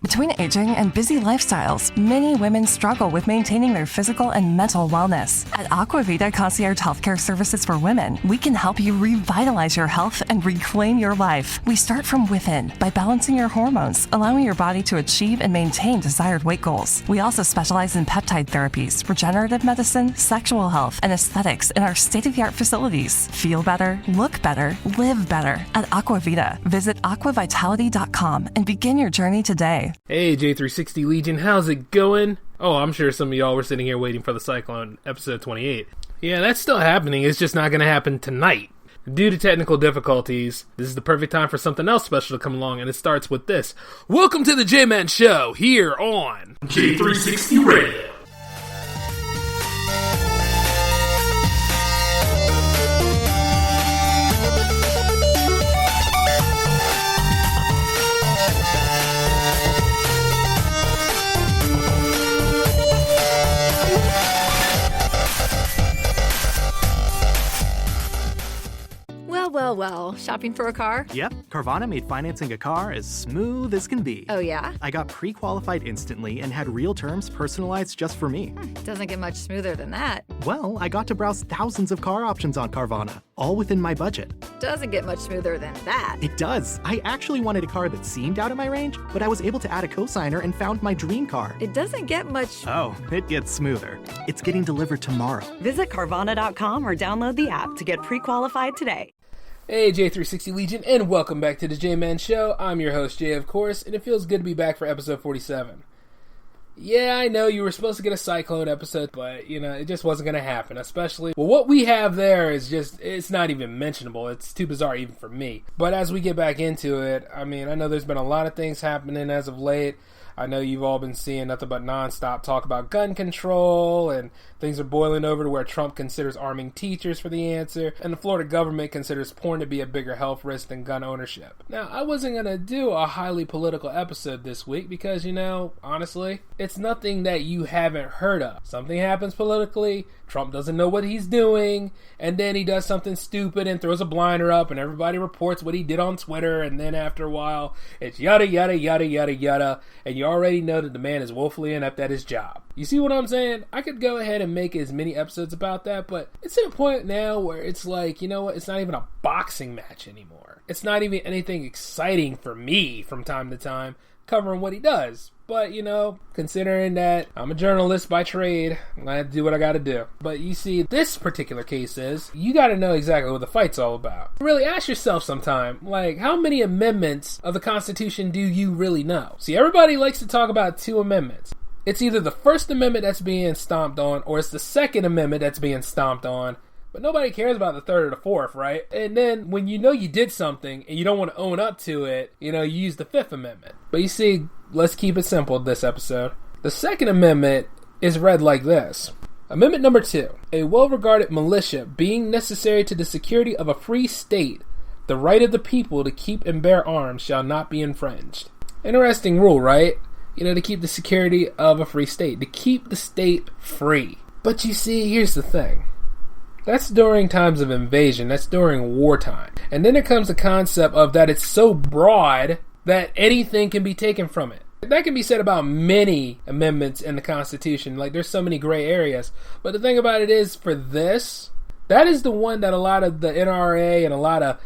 Between aging and busy lifestyles, many women struggle with maintaining their physical and mental wellness. At Aquavita Concierge Healthcare Services for Women, we can help you revitalize your health and reclaim your life. We start from within by balancing your hormones, allowing your body to achieve and maintain desired weight goals. We also specialize in peptide therapies, regenerative medicine, sexual health, and aesthetics in our state-of-the-art facilities. Feel better, look better, live better at Aquavita. Visit aquavitality.com and begin your journey today. Hey, J360 Legion, how's it going? Oh, I'm sure some of y'all were sitting here waiting for the Cyclone Ep.27. Yeah, that's still happening. It's just not going to happen tonight. Due to technical difficulties, this is the perfect time for something else special to come along, and it starts with this. Welcome to the J-Man Show, here on J360 Radio. Well, shopping for a car? Yep, Carvana made financing a car as smooth as can be. Oh, yeah? I got pre-qualified instantly and had real terms personalized just for me. Doesn't get much smoother than that. Well, I got to browse thousands of car options on Carvana, all within my budget. Doesn't get much smoother than that. It does. I actually wanted a car that seemed out of my range, but I was able to add a cosigner and found my dream car. It doesn't get much... Oh, it gets smoother. It's getting delivered tomorrow. Visit Carvana.com or download the app to get pre-qualified today. Hey, J360 Legion, and welcome back to the J-Man Show. I'm your host, Jay, of course, and it feels good to be back for episode 47. Yeah, I know you were supposed to get a Cyclone episode, but, it just wasn't going to happen, especially... Well, what we have there is just, it's not even mentionable. It's too bizarre even for me. But as we get back into it, I know there's been a lot of things happening as of late. I know you've all been seeing nothing but nonstop talk about gun control, and things are boiling over to where Trump considers arming teachers for the answer, and the Florida government considers porn to be a bigger health risk than gun ownership. Now, I wasn't going to do a highly political episode this week because, honestly, it's nothing that you haven't heard of. Something happens politically, Trump doesn't know what he's doing, and then he does something stupid and throws a blinder up, and everybody reports what he did on Twitter, and then after a while, it's yada, yada, yada, yada, yada, and you already know that the man is woefully inept at his job. You see what I'm saying? I could go ahead and make as many episodes about that, but it's at a point now where it's like, you know what, it's not even a boxing match anymore. It's not even anything exciting for me from time to time covering what he does. But, considering that I'm a journalist by trade, I have to do what I gotta do. But you see, this particular case is, you gotta know exactly what the fight's all about. Really ask yourself sometime, how many amendments of the Constitution do you really know? See, everybody likes to talk about 2 amendments. It's either the First Amendment that's being stomped on, or it's the Second Amendment that's being stomped on. But nobody cares about the third or the fourth, right? And then when you know you did something and you don't want to own up to it, you use the Fifth Amendment. But you see, let's keep it simple this episode. The Second Amendment is read like this. Amendment number 2. A well-regarded militia being necessary to the security of a free state, the right of the people to keep and bear arms shall not be infringed. Interesting rule, right? To keep the security of a free state, to keep the state free. But you see, here's the thing. That's during times of invasion. That's during wartime. And then there comes the concept of that it's so broad that anything can be taken from it. That can be said about many amendments in the Constitution. There's so many gray areas. But the thing about it is, for this, that is the one that a lot of the NRA and a lot of,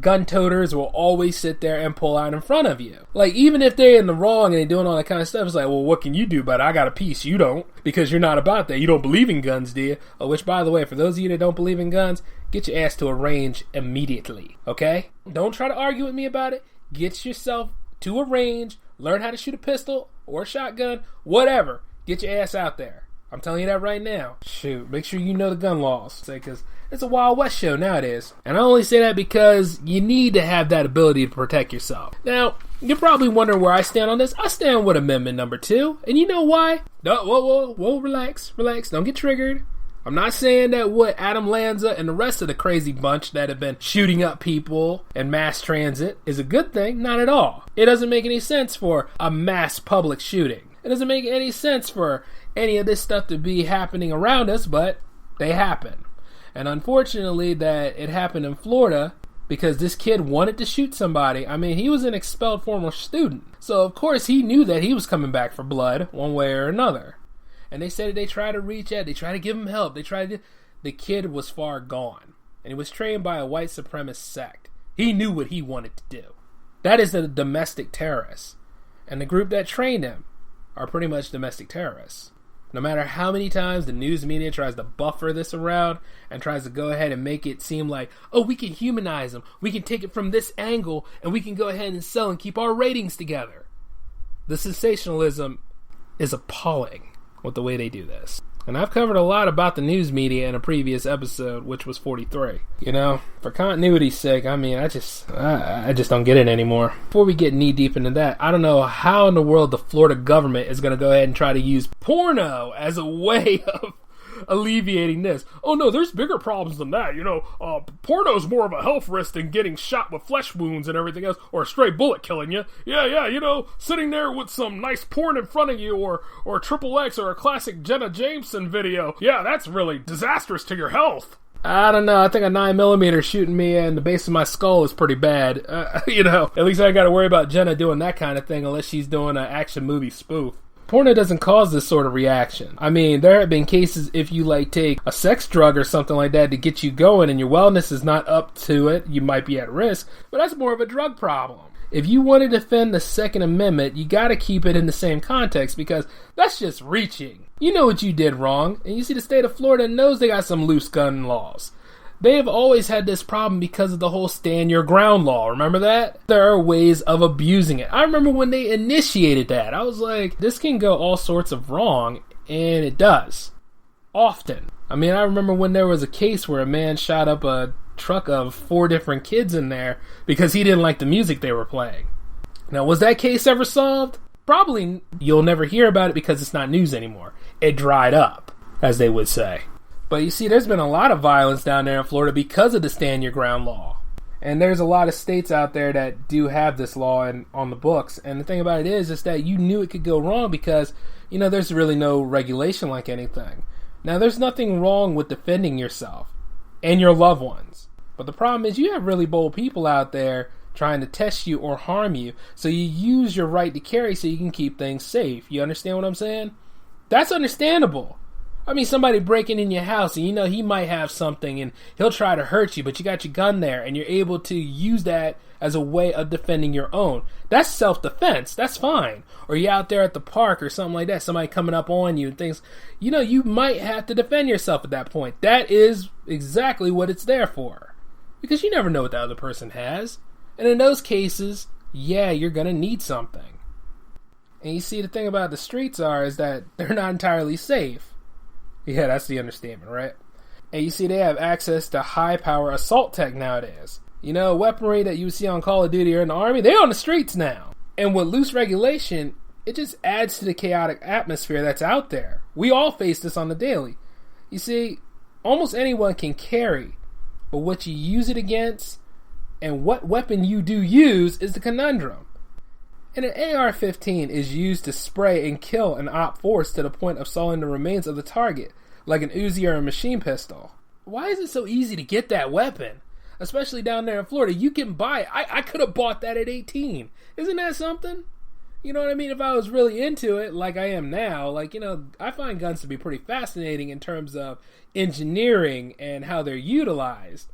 gun toters will always sit there and pull out in front of you. Even if they're in the wrong and they're doing all that kind of stuff, it's well, what can you do about it? I got a piece. You don't, because you're not about that. You don't believe in guns, do you? Which, by the way, for those of you that don't believe in guns, get your ass to a range immediately, okay? Don't try to argue with me about it. Get yourself to a range, learn how to shoot a pistol or a shotgun, whatever. Get your ass out there. I'm telling you that right now. Shoot, make sure you know the gun laws. Because it's a Wild West show nowadays. And I only say that because you need to have that ability to protect yourself. Now, you're probably wondering where I stand on this. I stand with Amendment number 2. And you know why? Whoa, relax. Don't get triggered. I'm not saying that what Adam Lanza and the rest of the crazy bunch that have been shooting up people in mass transit is a good thing. Not at all. It doesn't make any sense for a mass public shooting. It doesn't make any sense for any of this stuff to be happening around us, but they happen. And unfortunately that it happened in Florida because this kid wanted to shoot somebody. I mean, he was an expelled former student. So, of course, he knew that he was coming back for blood one way or another. And they said they tried to reach out. They tried to give him help. The kid was far gone. And he was trained by a white supremacist sect. He knew what he wanted to do. That is a domestic terrorist. And the group that trained him are pretty much domestic terrorists. No matter how many times the news media tries to buffer this around and tries to go ahead and make it seem like, oh, we can humanize them. We can take it from this angle and we can go ahead and sell and keep our ratings together. The sensationalism is appalling with the way they do this. And I've covered a lot about the news media in a previous episode, which was 43. You know, for continuity's sake, I mean, I just don't get it anymore. Before we get knee deep into that, I don't know how in the world the Florida government is going to go ahead and try to use porno as a way of alleviating this. Oh no, there's bigger problems than that. You know, porno's more of a health risk than getting shot with flesh wounds and everything else, or a stray bullet killing you. Yeah, you know, sitting there with some nice porn in front of you, or XXX, or a classic Jenna Jameson video. Yeah, that's really disastrous to your health. I don't know, I think a 9mm shooting me in the base of my skull is pretty bad. You know, at least I gotta worry about Jenna doing that kind of thing unless she's doing an action movie spoof. Porno doesn't cause this sort of reaction. I mean, there have been cases if you take a sex drug or something like that to get you going and your wellness is not up to it, you might be at risk, but that's more of a drug problem. If you want to defend the Second Amendment, you gotta keep it in the same context because that's just reaching. You know what you did wrong, and you see the state of Florida knows they got some loose gun laws. They have always had this problem because of the whole stand your ground law. Remember that? There are ways of abusing it. I remember when they initiated that. I was like, this can go all sorts of wrong, and it does. Often. I mean, I remember when there was a case where a man shot up a truck of 4 different kids in there because he didn't like the music they were playing. Now, was that case ever solved? Probably. You'll never hear about it because it's not news anymore. It dried up, as they would say. But you see, there's been a lot of violence down there in Florida because of the Stand Your Ground law. And there's a lot of states out there that do have this law on the books. And the thing about it is that you knew it could go wrong because, you know, there's really no regulation like anything. Now, there's nothing wrong with defending yourself and your loved ones. But the problem is you have really bold people out there trying to test you or harm you. So you use your right to carry so you can keep things safe. You understand what I'm saying? That's understandable. I mean, somebody breaking in your house and you know he might have something and he'll try to hurt you, but you got your gun there and you're able to use that as a way of defending your own. That's self-defense. That's fine. Or you're out there at the park or something like that, somebody coming up on you and things. You know, you might have to defend yourself at that point. That is exactly what it's there for. Because you never know what the other person has. And in those cases, yeah, you're going to need something. And you see, the thing about the streets is that they're not entirely safe. Yeah, that's the understatement, right? And you see they have access to high-power assault tech nowadays. You know, weaponry that you see on Call of Duty or in the Army, they're on the streets now. And with loose regulation, it just adds to the chaotic atmosphere that's out there. We all face this on the daily. You see, almost anyone can carry, but what you use it against and what weapon you do use is the conundrum. And an AR-15 is used to spray and kill an op force to the point of sawing the remains of the target, like an Uzi or a machine pistol. Why is it so easy to get that weapon? Especially down there in Florida. You can buy it. I could have bought that at 18. Isn't that something? You know what I mean? If I was really into it, like I am now, like, you know, I find guns to be pretty fascinating in terms of engineering and how they're utilized.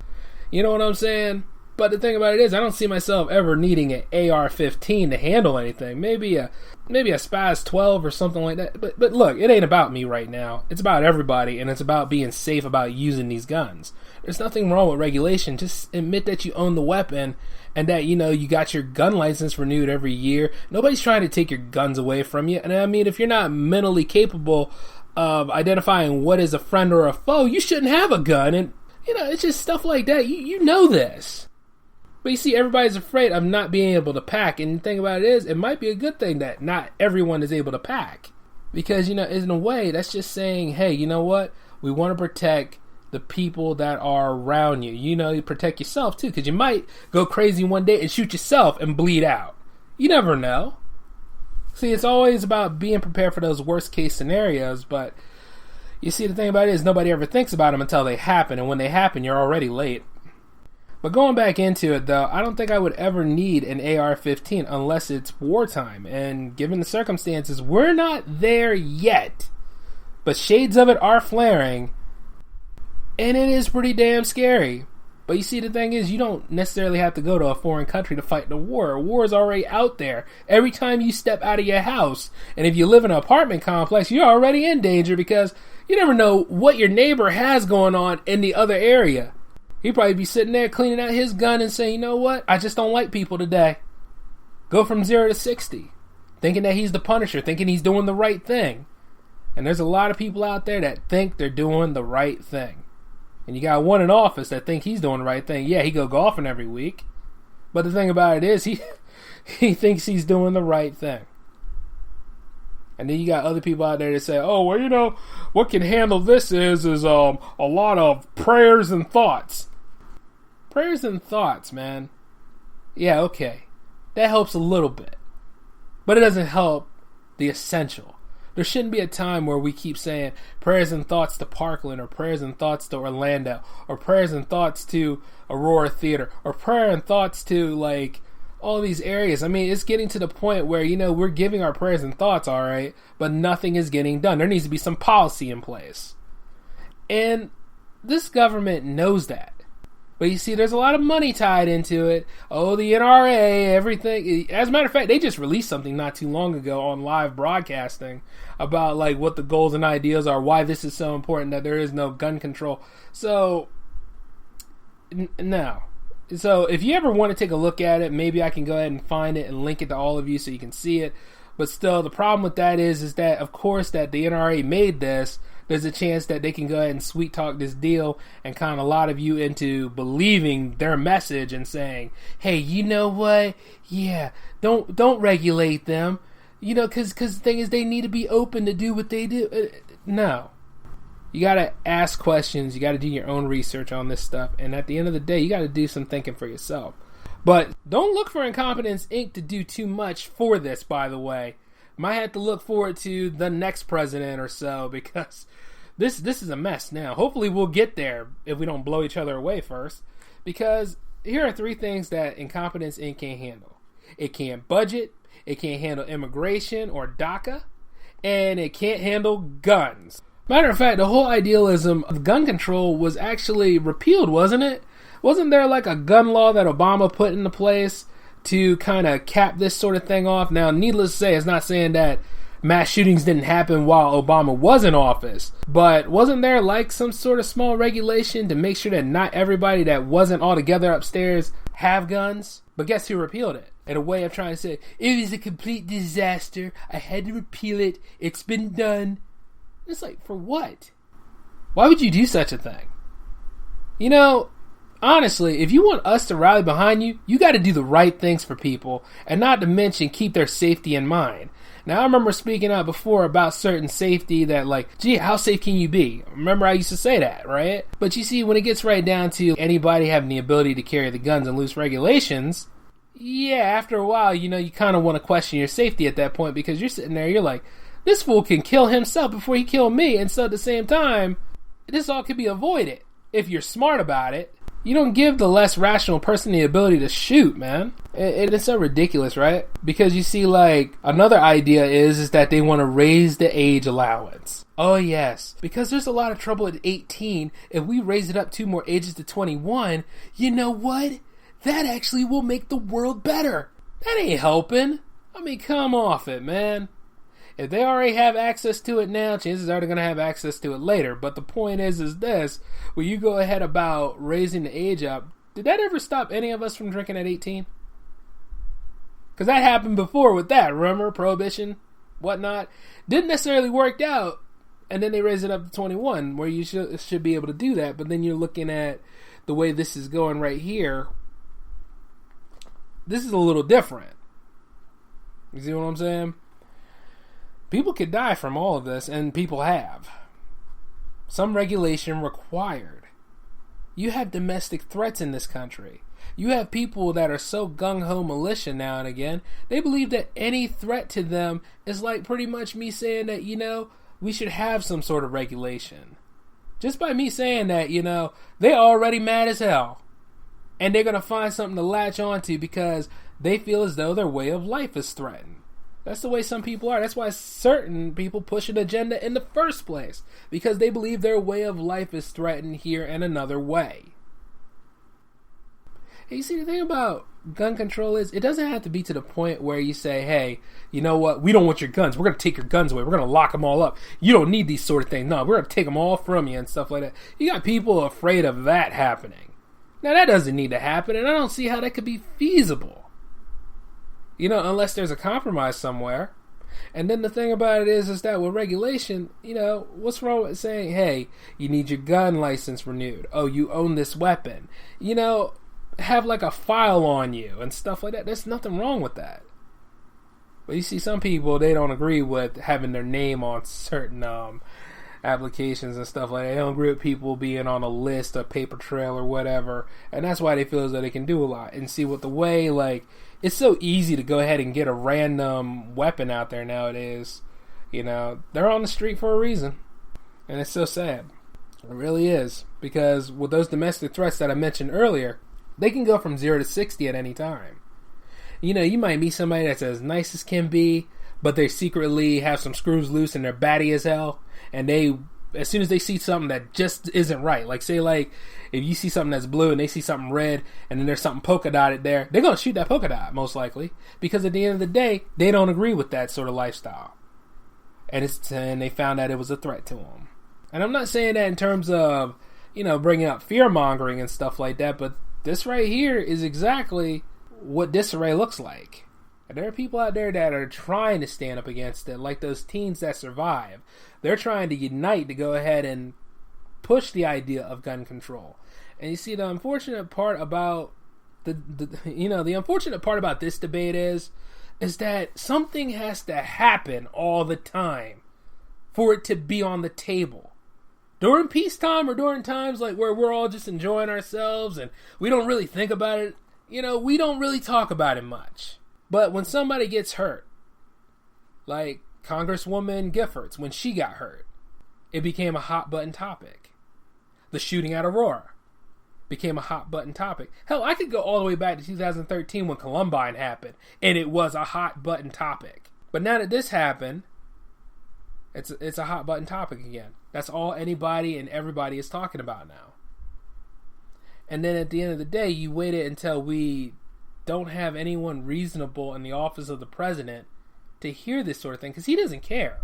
You know what I'm saying? But the thing about it is, I don't see myself ever needing an AR-15 to handle anything. Maybe a Spaz 12 or something like that. But look, it ain't about me right now. It's about everybody, and it's about being safe about using these guns. There's nothing wrong with regulation. Just admit that you own the weapon and that, you know, you got your gun license renewed every year. Nobody's trying to take your guns away from you. And I mean, if you're not mentally capable of identifying what is a friend or a foe, you shouldn't have a gun. And, you know, it's just stuff like that. You know this. But you see, everybody's afraid of not being able to pack. And the thing about it is, it might be a good thing that not everyone is able to pack. Because, you know, in a way, that's just saying, hey, you know what? We want to protect the people that are around you. You know, you protect yourself, too. Because you might go crazy one day and shoot yourself and bleed out. You never know. See, it's always about being prepared for those worst-case scenarios. But you see, the thing about it is, nobody ever thinks about them until they happen. And when they happen, you're already late. But going back into it, though, I don't think I would ever need an AR-15 unless it's wartime. And given the circumstances, we're not there yet. But shades of it are flaring. And it is pretty damn scary. But you see, the thing is, you don't necessarily have to go to a foreign country to fight the war. A war is already out there. Every time you step out of your house, and if you live in an apartment complex, you're already in danger because you never know what your neighbor has going on in the other area. He'd probably be sitting there cleaning out his gun and saying, you know what, I just don't like people today. Go from 0 to 60. Thinking that he's the Punisher, thinking he's doing the right thing. And there's a lot of people out there that think they're doing the right thing. And you got one in office that think he's doing the right thing. Yeah, he go golfing every week. But the thing about it is, he thinks he's doing the right thing. And then you got other people out there that say, oh, well, you know, what can handle this is a lot of prayers and thoughts. Prayers and thoughts, man. Yeah, okay. That helps a little bit. But it doesn't help the essential. There shouldn't be a time where we keep saying prayers and thoughts to Parkland, or prayers and thoughts to Orlando, or prayers and thoughts to Aurora Theater, or prayer and thoughts to, like, all these areas. I mean, it's getting to the point where, you know, we're giving our prayers and thoughts, all right, but nothing is getting done. There needs to be some policy in place. And this government knows that. But you see, there's a lot of money tied into it. Oh, the NRA, everything. As a matter of fact, they just released something not too long ago on live broadcasting about, like, what the goals and ideas are, why this is so important, that there is no gun control. So, no. So, if you ever want to take a look at it, maybe I can go ahead and find it and link it to all of you so you can see it. But still, the problem with that is that, of course, that the NRA made this, there's a chance that they can go ahead and sweet talk this deal and kind of a lot of you into believing their message and saying, hey, you know what? Yeah, don't regulate them. You know, because the thing is, they need to be open to do what they do. No. You got to ask questions. You got to do your own research on this stuff. And at the end of the day, you got to do some thinking for yourself. But don't look for Incompetence Inc. to do too much for this, by the way. Might have to look forward to the next president or so, because this is a mess now. Hopefully we'll get there if we don't blow each other away first. Because here are 3 things that Incompetence Inc. can't handle. It can't budget, it can't handle immigration or DACA, and it can't handle guns. Matter of fact, the whole idealism of gun control was actually repealed, wasn't it? Wasn't there like a gun law that Obama put into place to kind of cap this sort of thing off? Now, needless to say, it's not saying that mass shootings didn't happen while Obama was in office, but wasn't there like some sort of small regulation to make sure that not everybody that wasn't all together upstairs have guns? But guess who repealed it? In a way of trying to say, it was a complete disaster, I had to repeal it, it's been done. It's like, for what? Why would you do such a thing? You know, honestly, if you want us to rally behind you, you got to do the right things for people, and not to mention keep their safety in mind. Now, I remember speaking out before about certain safety that, like, gee, how safe can you be? Remember I used to say that, right? But you see, when it gets right down to anybody having the ability to carry the guns and loose regulations, yeah, after a while, you know, you kind of want to question your safety at that point, because you're sitting there, you're like, this fool can kill himself before he kill me, and so at the same time, this all could be avoided if you're smart about it. You don't give the less rational person the ability to shoot, man. It's so ridiculous, right? Because you see, like, another idea is that they want to raise the age allowance. Oh, yes. Because there's a lot of trouble at 18. If we raise it up 2 more ages to 21, you know what? That actually will make the world better. That ain't helping. I mean, come off it, man. If they already have access to it now, chances are they're going to have access to it later. But the point is this, when you go ahead about raising the age up, did that ever stop any of us from drinking at 18? Because that happened before with that, remember? Prohibition, whatnot. Didn't necessarily work out, and then they raised it up to 21, where you should be able to do that. But then you're looking at the way this is going right here. This is a little different. You see what I'm saying? People could die from all of this, and people have. Some regulation required. You have domestic threats in this country. You have people that are so gung-ho militia now and again, they believe that any threat to them is like pretty much me saying that, you know, we should have some sort of regulation. Just by me saying that, you know, they're already mad as hell. And they're going to find something to latch onto because they feel as though their way of life is threatened. That's the way some people are. That's why certain people push an agenda in the first place, because they believe their way of life is threatened here in another way. And you see, the thing about gun control is it doesn't have to be to the point where you say, hey, you know what, we don't want your guns. We're going to take your guns away. We're going to lock them all up. You don't need these sort of things. No, we're going to take them all from you and stuff like that. You got people afraid of that happening. Now, that doesn't need to happen, and I don't see how that could be feasible. You know, unless there's a compromise somewhere. And then the thing about it is that with regulation, you know, what's wrong with saying, hey, you need your gun license renewed. Oh, you own this weapon. You know, have like a file on you and stuff like that. There's nothing wrong with that. But you see, some people, they don't agree with having their name on certain applications and stuff like that. They don't agree with people being on a list, a paper trail or whatever. And that's why they feel as though they can do a lot. And see, with the way, like, it's so easy to go ahead and get a random weapon out there nowadays. You know, they're on the street for a reason. And it's so sad. It really is. Because with those domestic threats that I mentioned earlier, they can go from 0 to 60 at any time. You know, you might meet somebody that's as nice as can be, but they secretly have some screws loose and they're batty as hell. And they, as soon as they see something that just isn't right, like say like, if you see something that's blue and they see something red and then there's something polka dotted there, they're going to shoot that polka dot most likely. Because at the end of the day, they don't agree with that sort of lifestyle. And they found out it was a threat to them. And I'm not saying that in terms of, you know, bringing up fear-mongering and stuff like that, but this right here is exactly what disarray looks like. And there are people out there that are trying to stand up against it, like those teens that survive. They're trying to unite to go ahead and push the idea of gun control. And you see, the unfortunate part about the unfortunate part about this debate is that something has to happen all the time for it to be on the table. During peacetime or during times like where we're all just enjoying ourselves and we don't really think about it, you know, we don't really talk about it much. But when somebody gets hurt, like Congresswoman Giffords, when she got hurt, it became a hot button topic. The shooting at Aurora became a hot button topic. Hell, I could go all the way back to 2013 when Columbine happened, and it was a hot button topic. But now that this happened, it's a hot button topic again. That's all anybody and everybody is talking about now. And then at the end of the day, you waited until we don't have anyone reasonable in the office of the president to hear this sort of thing, because he doesn't care.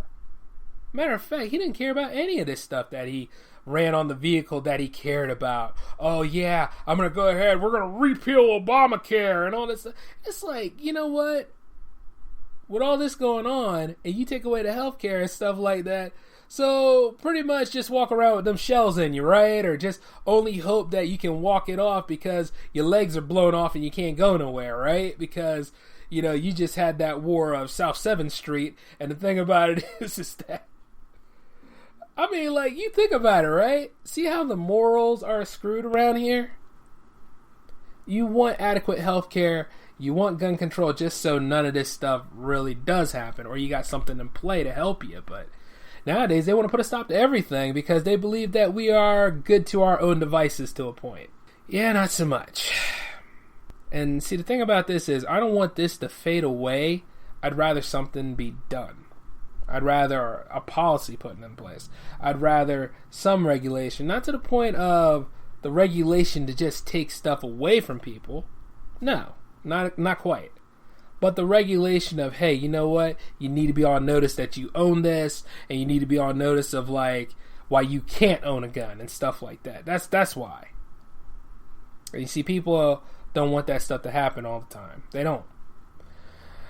Matter of fact, he didn't care about any of this stuff that he ran on the vehicle that he cared about. Oh yeah, I'm going to go ahead, we're going to repeal Obamacare and all this stuff. It's like, you know what? With all this going on, and you take away the healthcare and stuff like that, so pretty much just walk around with them shells in you, right? Or just only hope that you can walk it off because your legs are blown off and you can't go nowhere, right? Because, you know, you just had that war of South 7th Street, and the thing about it is that, I mean, like, you think about it, right? See how the morals are screwed around here? You want adequate healthcare, you want gun control just so none of this stuff really does happen, or you got something in play to help you, but nowadays they want to put a stop to everything because they believe that we are good to our own devices to a point. Yeah, not so much. And see, the thing about this is I don't want this to fade away. I'd rather something be done. I'd rather a policy put in place. I'd rather some regulation, not to the point of the regulation to just take stuff away from people. No, not quite. But the regulation of, hey, you know what? You need to be on notice that you own this, and you need to be on notice of, like, why you can't own a gun and stuff like that. That's why. And you see, people don't want that stuff to happen all the time. They don't.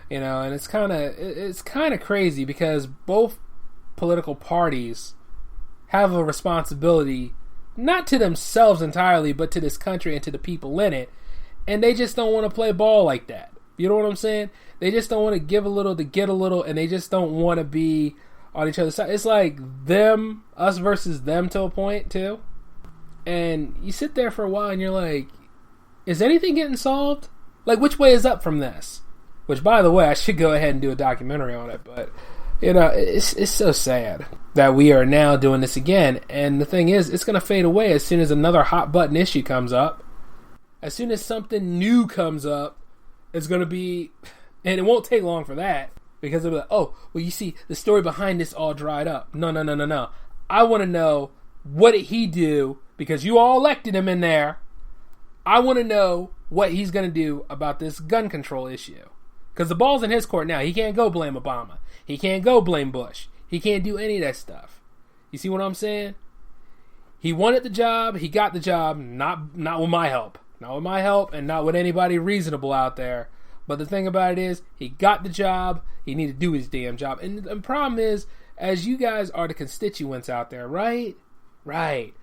You know, and it's kind of crazy because both political parties have a responsibility, not to themselves entirely, but to this country and to the people in it, and they just don't want to play ball like that. You know what I'm saying? They just don't want to give a little to get a little, and they just don't want to be on each other's side. It's like us versus them to a point, too. And you sit there for a while and you're like, is anything getting solved? Like, which way is up from this? Which, by the way, I should go ahead and do a documentary on it, but, you know, it's so sad that we are now doing this again. And the thing is, it's going to fade away as soon as another hot button issue comes up. As soon as something new comes up, it's going to be, and it won't take long for that, because they'll be like, oh, well, you see, the story behind this all dried up. No. I want to know, what did he do? Because you all elected him in there. I want to know what he's going to do about this gun control issue. Because the ball's in his court now. He can't go blame Obama. He can't go blame Bush. He can't do any of that stuff. You see what I'm saying? He wanted the job. He got the job. Not with my help. Not with my help and not with anybody reasonable out there. But the thing about it is, he got the job. He needed to do his damn job. And the problem is, as you guys are the constituents out there, right? Right.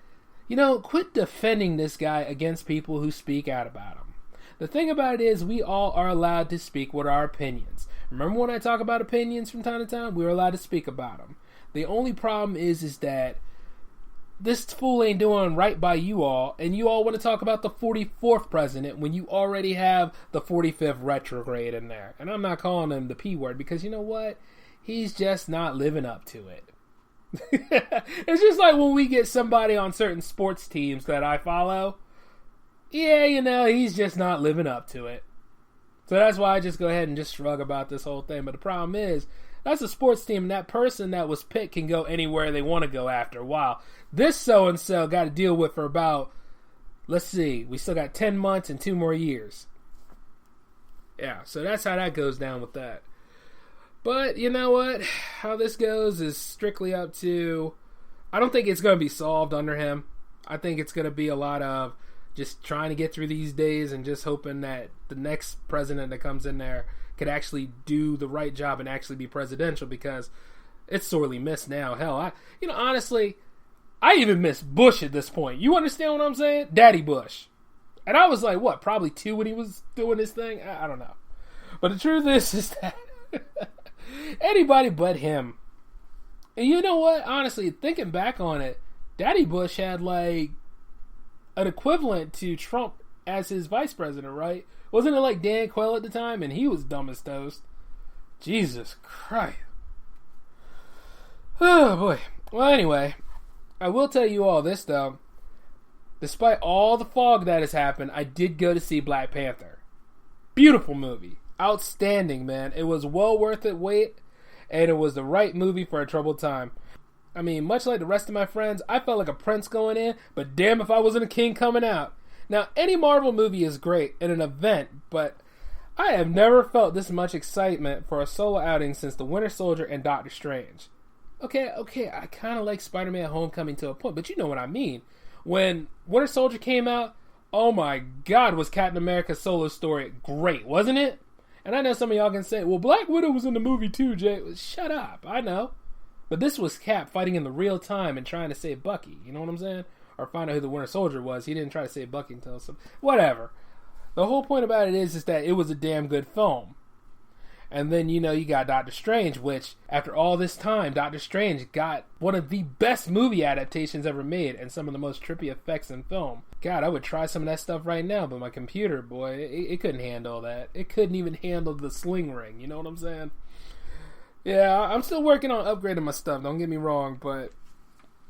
You know, quit defending this guy against people who speak out about him. The thing about it is, we all are allowed to speak with our opinions. Remember when I talk about opinions from time to time? We're allowed to speak about them. The only problem is that this fool ain't doing right by you all, and you all want to talk about the 44th president when you already have the 45th retrograde in there. And I'm not calling him the P word, because you know what? He's just not living up to it. It's just like when we get somebody on certain sports teams that I follow. Yeah, you know, he's just not living up to it. So that's why I just go ahead and just shrug about this whole thing. But the problem is, that's a sports team, and that person that was picked can go anywhere they want to go after a while. This so-and-so got to deal with for about, let's see, we still got 10 months and 2 more years. Yeah, so that's how that goes down with that. But, you know what? How this goes is strictly up to, I don't think it's going to be solved under him. I think it's going to be a lot of just trying to get through these days and just hoping that the next president that comes in there could actually do the right job and actually be presidential, because it's sorely missed now. Hell, honestly, I even miss Bush at this point. You understand what I'm saying? Daddy Bush. And I was like, what, probably 2 when he was doing this thing? I don't know. But the truth is that anybody but him. And you know what? Honestly, thinking back on it, Daddy Bush had like an equivalent to Trump as his vice president, right? Wasn't it like Dan Quayle at the time? And he was dumb as toast. Jesus Christ. Oh boy. Well, anyway, I will tell you all this though. Despite all the fog that has happened, I did go to see Black Panther. Beautiful movie. Outstanding, man. It was well worth it wait, and it was the right movie for a troubled time. I mean, much like the rest of my friends, I felt like a prince going in, but damn if I wasn't a king coming out. Now, any Marvel movie is great and an event, but I have never felt this much excitement for a solo outing since The Winter Soldier and Doctor Strange. Okay, I kind of like Spider-Man Homecoming to a point, but you know what I mean. When Winter Soldier came out, oh my God, was Captain America's solo story great, wasn't it? And I know some of y'all can say, well, Black Widow was in the movie too, Jay. Shut up, I know. But this was Cap fighting in the real time and trying to save Bucky, you know what I'm saying? Or find out who the Winter Soldier was. He didn't try to save Bucky until some... Whatever. The whole point about it is that it was a damn good film. And then, you know, you got Doctor Strange, which, after all this time, Doctor Strange got one of the best movie adaptations ever made and some of the most trippy effects in film. God, I would try some of that stuff right now, but my computer, boy, it couldn't handle that. It couldn't even handle the sling ring, you know what I'm saying? Yeah, I'm still working on upgrading my stuff, don't get me wrong, but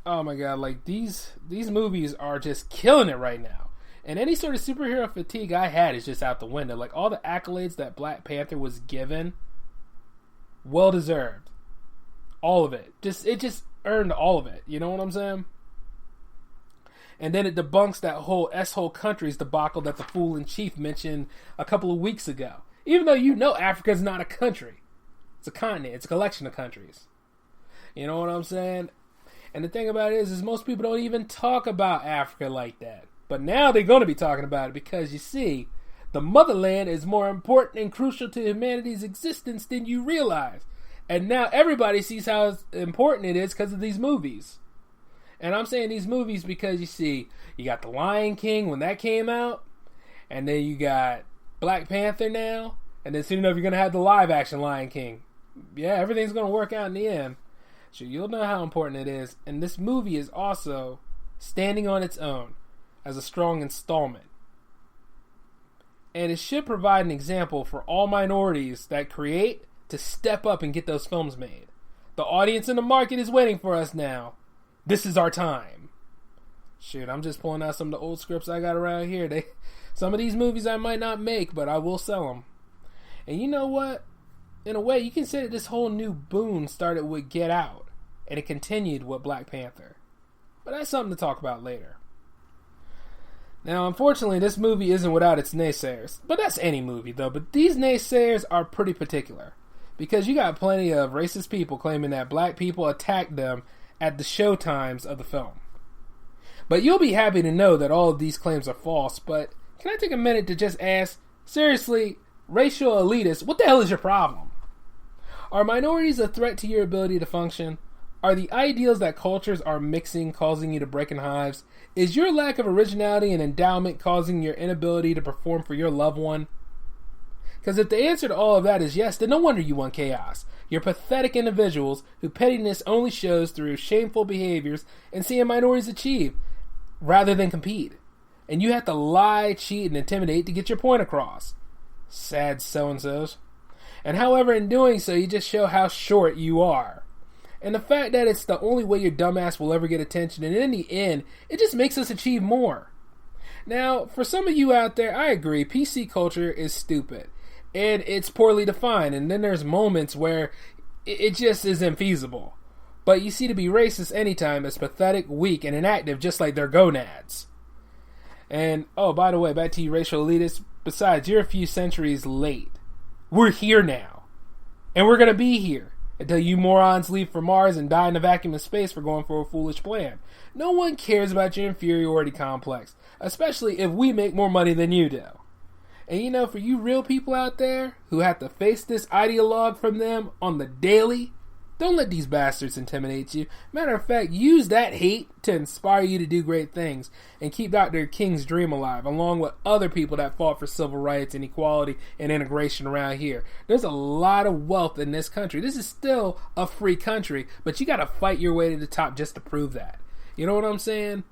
oh my God, like these movies are just killing it right now. And any sort of superhero fatigue I had is just out the window. Like, all the accolades that Black Panther was given, well deserved. All of it. It just earned all of it. You know what I'm saying? And then it debunks that whole S-hole countries debacle that the fool in chief mentioned a couple of weeks ago. Even though you know Africa's not a country. It's a continent. It's a collection of countries. You know what I'm saying? And the thing about it is most people don't even talk about Africa like that. But now they're going to be talking about it because, you see, the motherland is more important and crucial to humanity's existence than you realize. And now everybody sees how important it is because of these movies. And I'm saying these movies because, you see, you got The Lion King when that came out. And then you got Black Panther now. And then soon enough you're going to have the live-action Lion King. Yeah, everything's going to work out in the end. So you'll know how important it is. And this movie is also standing on its own as a strong installment. And it should provide an example for all minorities that create to step up and get those films made. The audience in the market is waiting for us now. This is our time. Shoot, I'm just pulling out some of the old scripts I got around here. Some of these movies I might not make, but I will sell them. And you know what? In a way, you can say that this whole new boom started with Get Out, and it continued with Black Panther. But that's something to talk about later. Now, unfortunately, this movie isn't without its naysayers. But that's any movie, though. But these naysayers are pretty particular. Because you got plenty of racist people claiming that black people attacked them at the show times of the film. But you'll be happy to know that all of these claims are false. But can I take a minute to just ask, seriously, racial elitists, what the hell is your problem? Are minorities a threat to your ability to function? Are the ideals that cultures are mixing causing you to break in hives? Is your lack of originality and endowment causing your inability to perform for your loved one? Because if the answer to all of that is yes, then no wonder you want chaos. You're pathetic individuals whose pettiness only shows through shameful behaviors and seeing minorities achieve rather than compete. And you have to lie, cheat, and intimidate to get your point across. Sad so-and-sos. And however, in doing so, you just show how short you are. And the fact that it's the only way your dumbass will ever get attention, and in the end, it just makes us achieve more. Now, for some of you out there, I agree, PC culture is stupid. And it's poorly defined, and then there's moments where it just is infeasible. But you see, to be racist anytime is pathetic, weak, and inactive, just like their gonads. And, oh, by the way, back to you racial elitists, besides, you're a few centuries late. We're here now. And we're going to be here until you morons leave for Mars and die in the vacuum of space for going for a foolish plan. No one cares about your inferiority complex, especially if we make more money than you do. And you know, for you real people out there who have to face this ideologue from them on the daily, don't let these bastards intimidate you. Matter of fact, use that hate to inspire you to do great things and keep Dr. King's dream alive, along with other people that fought for civil rights and equality and integration around here. There's a lot of wealth in this country. This is still a free country, but you gotta fight your way to the top just to prove that. You know what I'm saying?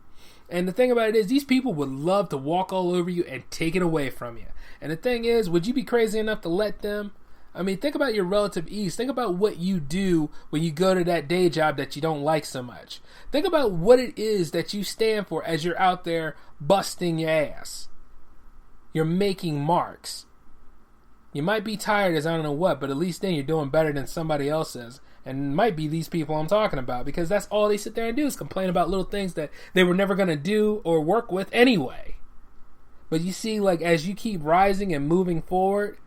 And the thing about it is, these people would love to walk all over you and take it away from you. And the thing is, would you be crazy enough to let them? I mean, think about your relative ease. Think about what you do when you go to that day job that you don't like so much. Think about what it is that you stand for as you're out there busting your ass. You're making marks. You might be tired as I don't know what, but at least then you're doing better than somebody else is. And it might be these people I'm talking about, because that's all they sit there and do is complain about little things that they were never going to do or work with anyway. But you see, like, as you keep rising and moving forward,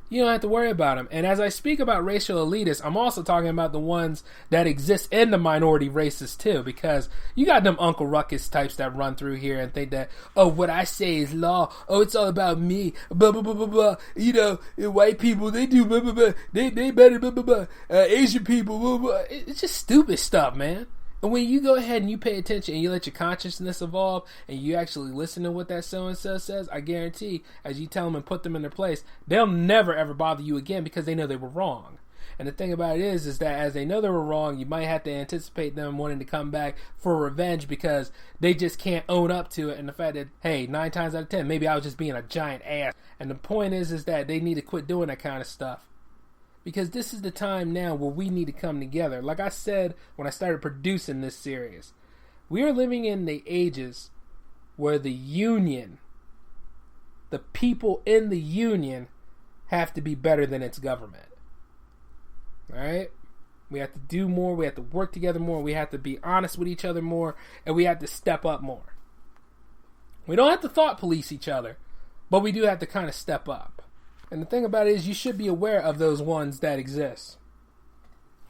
you don't have to worry about them. And as I speak about racial elitists, I'm also talking about the ones that exist in the minority races too, because you got them Uncle Ruckus types that run through here and think that, oh, what I say is law. Oh, it's all about me. Blah, blah, blah, blah, blah. You know, white people, they do blah, blah, blah. They better, blah, blah, blah. Asian people, blah, blah. It's just stupid stuff, man. And when you go ahead and you pay attention and you let your consciousness evolve and you actually listen to what that so-and-so says, I guarantee, as you tell them and put them in their place, they'll never ever bother you again because they know they were wrong. And the thing about it is that as they know they were wrong, you might have to anticipate them wanting to come back for revenge because they just can't own up to it. And the fact that, hey, 9 times out of 10, maybe I was just being a giant ass. And the point is that they need to quit doing that kind of stuff. Because this is the time now where we need to come together. Like I said when I started producing this series, we are living in the ages where the union, the people in the union, have to be better than its government. Alright? We have to do more, we have to work together more, we have to be honest with each other more, and we have to step up more. We don't have to thought police each other, but we do have to kind of step up. And the thing about it is, you should be aware of those ones that exist.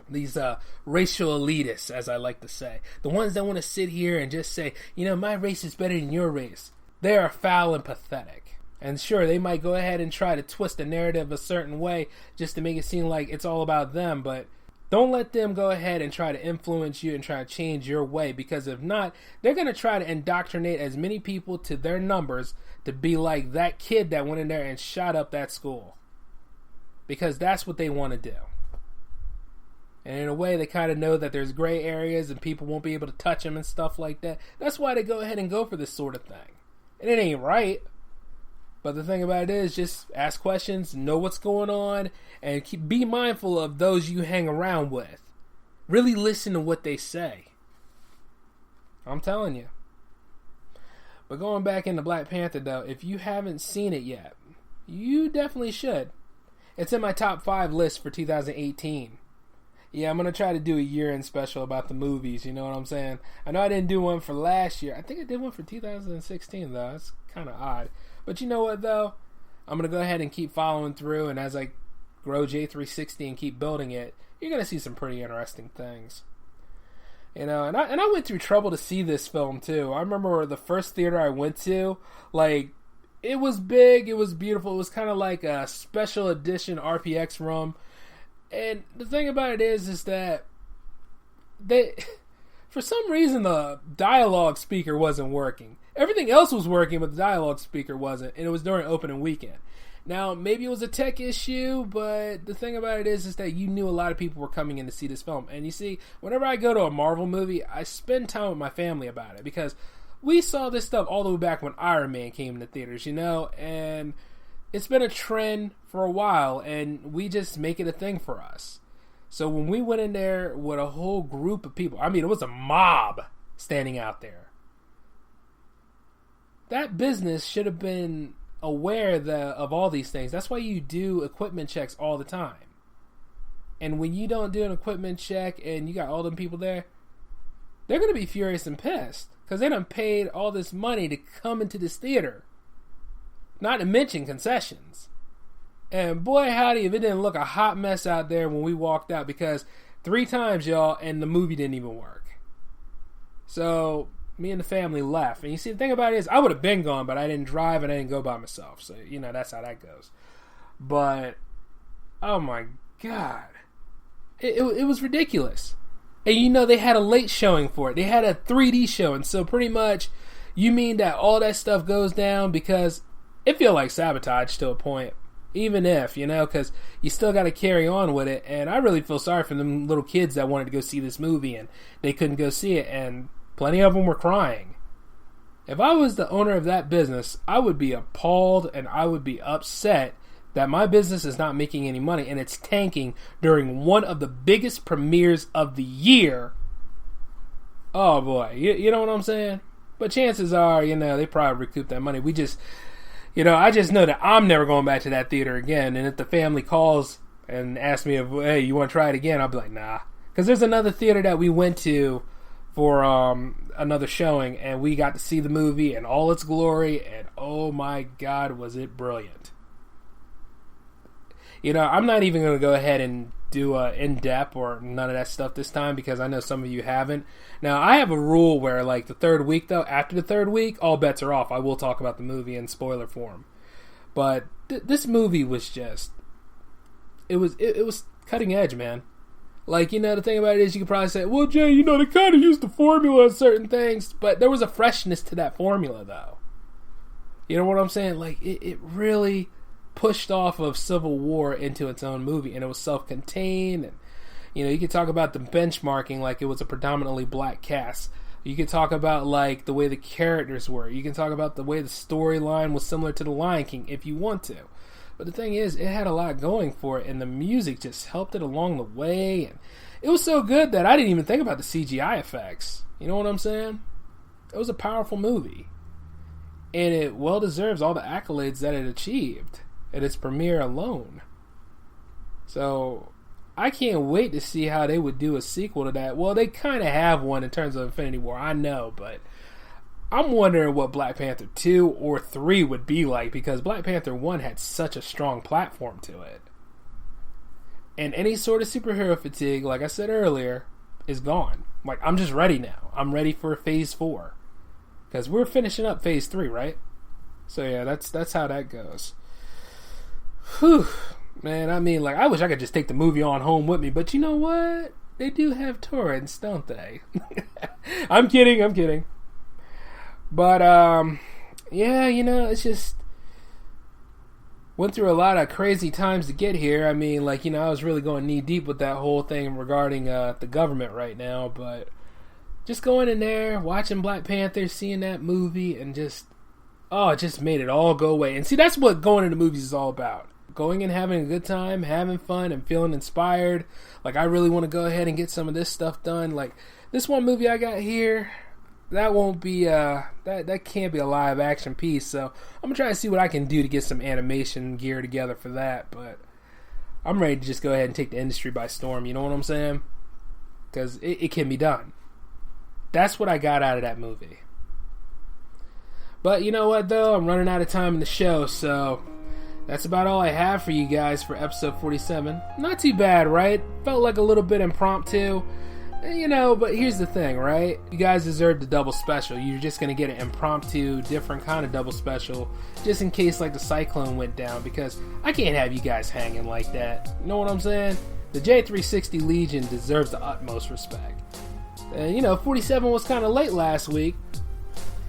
These racial elitists, as I like to say. The ones that want to sit here and just say, you know, my race is better than your race. They are foul and pathetic. And sure, they might go ahead and try to twist the narrative a certain way just to make it seem like it's all about them. But don't let them go ahead and try to influence you and try to change your way. Because if not, they're going to try to indoctrinate as many people to their numbers to be like that kid that went in there and shot up that school. Because that's what they want to do. And in a way, they kind of know that there's gray areas and people won't be able to touch them and stuff like that. That's why they go ahead and go for this sort of thing. And it ain't right. But the thing about it is, just ask questions, know what's going on, and be mindful of those you hang around with. Really listen to what they say. I'm telling you. But going back into Black Panther, though, if you haven't seen it yet, you definitely should. It's in my top 5 list for 2018. Yeah, I'm going to try to do a year-end special about the movies, you know what I'm saying? I know I didn't do one for last year. I think I did one for 2016, though. That's kind of odd. But you know what, though? I'm going to go ahead and keep following through, and as I grow J360 and keep building it, you're going to see some pretty interesting things. You know, and I went through trouble to see this film, too. I remember the first theater I went to, like, it was big, it was beautiful, it was kind of like a special edition RPX room. And the thing about it is that for some reason, the dialogue speaker wasn't working. Everything else was working, but the dialogue speaker wasn't, and it was during opening weekend. Now, maybe it was a tech issue, but the thing about it is that you knew a lot of people were coming in to see this film. And you see, whenever I go to a Marvel movie, I spend time with my family about it, because we saw this stuff all the way back when Iron Man came into theaters, you know, and it's been a trend for a while, and we just make it a thing for us. So when we went in there with a whole group of people, I mean, it was a mob standing out there. That business should have been aware of all these things. That's why you do equipment checks all the time. And when you don't do an equipment check and you got all them people there, they're going to be furious and pissed, because they done paid all this money to come into this theater. Not to mention concessions. And boy howdy if it didn't look a hot mess out there when we walked out, because 3 times, y'all, and the movie didn't even work. So me and the family left. And you see, the thing about it is, I would have been gone, but I didn't drive and I didn't go by myself. So, you know, that's how that goes. But, oh my God. It was ridiculous. And you know, they had a late showing for it. They had a 3D showing. So pretty much, you mean that all that stuff goes down, because it feel like sabotage to a point. Even if, you know, because you still got to carry on with it. And I really feel sorry for them little kids that wanted to go see this movie and they couldn't go see it. And plenty of them were crying. If I was the owner of that business, I would be appalled and I would be upset that my business is not making any money and it's tanking during one of the biggest premieres of the year. Oh boy, you know what I'm saying? But chances are, you know, they probably recoup that money. We just, you know, I just know that I'm never going back to that theater again. And if the family calls and asks me if, hey, you want to try it again? I'll be like, nah. Because there's another theater that we went to for another showing, and we got to see the movie in all its glory, and oh my God, was it brilliant. You know, I'm not even going to go ahead and do a in-depth or none of that stuff this time, because I know some of you haven't. Now, I have a rule where, like, the third week, though, after the third week, all bets are off. I will talk about the movie in spoiler form. But this movie was just, it was cutting edge, man. Like, you know, the thing about it is, you could probably say, well, Jay, you know, they kind of used the formula on certain things, but there was a freshness to that formula, though. You know what I'm saying? Like, it really pushed off of Civil War into its own movie, and it was self-contained, and, you know, you could talk about the benchmarking like it was a predominantly black cast. You could talk about, like, the way the characters were. You can talk about the way the storyline was similar to The Lion King, if you want to. But the thing is, it had a lot going for it, and the music just helped it along the way, and it was so good that I didn't even think about the CGI effects. You know what I'm saying? It was a powerful movie, and it well deserves all the accolades that it achieved at its premiere alone. So I can't wait to see how they would do a sequel to that. Well, they kind of have one in terms of Infinity War, I know, but I'm wondering what Black Panther 2 or 3 would be like, because Black Panther 1 had such a strong platform to it. And any sort of superhero fatigue, like I said earlier, is gone. Like, I'm just ready now. I'm ready for Phase 4. Because we're finishing up Phase 3, right? So yeah, that's how that goes. Whew. Man, I mean, like, I wish I could just take the movie on home with me, but you know what? They do have torrents, don't they? I'm kidding. But, yeah, you know, it's just, went through a lot of crazy times to get here. I mean, like, you know, I was really going knee deep with that whole thing regarding the government right now, but just going in there, watching Black Panther, seeing that movie, and just, oh, it just made it all go away. And see, that's what going into movies is all about. Going and having a good time, having fun, and feeling inspired. Like, I really want to go ahead and get some of this stuff done. Like, this one movie I got here, that won't be that can't be a live action piece. So I'm gonna try to see what I can do to get some animation gear together for that. But I'm ready to just go ahead and take the industry by storm. You know what I'm saying? Because it can be done. That's what I got out of that movie. But you know what, though? I'm running out of time in the show, so that's about all I have for you guys for episode 47. Not too bad, right? Felt like a little bit impromptu. You know, but here's the thing, right? You guys deserve the double special. You're just going to get an impromptu, different kind of double special, just in case, like, the Cyclone went down, because I can't have you guys hanging like that. You know what I'm saying? The J360 Legion deserves the utmost respect. And, you know, 47 was kind of late last week,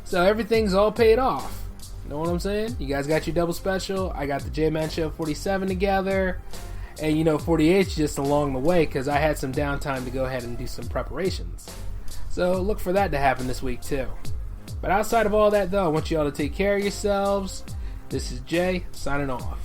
so everything's all paid off. You know what I'm saying? You guys got your double special. I got the J-Man Show 47 together. And, you know, 48's just along the way because I had some downtime to go ahead and do some preparations. So look for that to happen this week, too. But outside of all that, though, I want you all to take care of yourselves. This is Jay, signing off.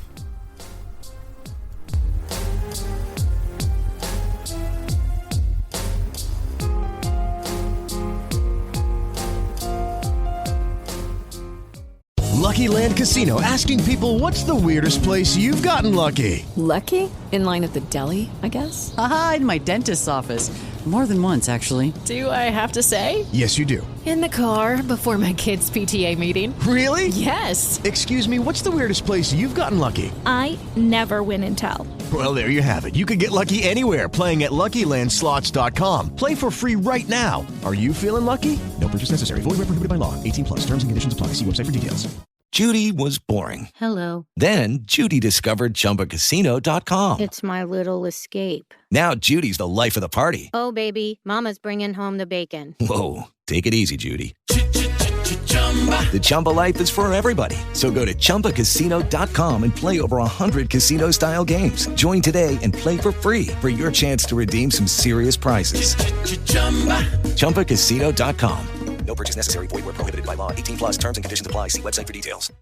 Lucky Land Casino, asking people, what's the weirdest place you've gotten lucky? Lucky? In line at the deli, I guess? Aha, in my dentist's office. More than once, actually. Do I have to say? Yes, you do. In the car before my kids' PTA meeting. Really? Yes. Excuse me, what's the weirdest place you've gotten lucky? I never win and tell. Well, there you have it. You can get lucky anywhere, playing at LuckyLandSlots.com. Play for free right now. Are you feeling lucky? No purchase necessary. Void where prohibited by law. 18+. Terms and conditions apply. See website for details. Judy was boring. Hello. Then Judy discovered ChumbaCasino.com. It's my little escape. Now Judy's the life of the party. Oh, baby, mama's bringing home the bacon. Whoa, take it easy, Judy. The Chumba life is for everybody. So go to ChumbaCasino.com and play over 100 casino-style games. Join today and play for free for your chance to redeem some serious prizes. ChumbaCasino.com. No purchase necessary. Void where prohibited by law. 18+. Terms and conditions apply. See website for details.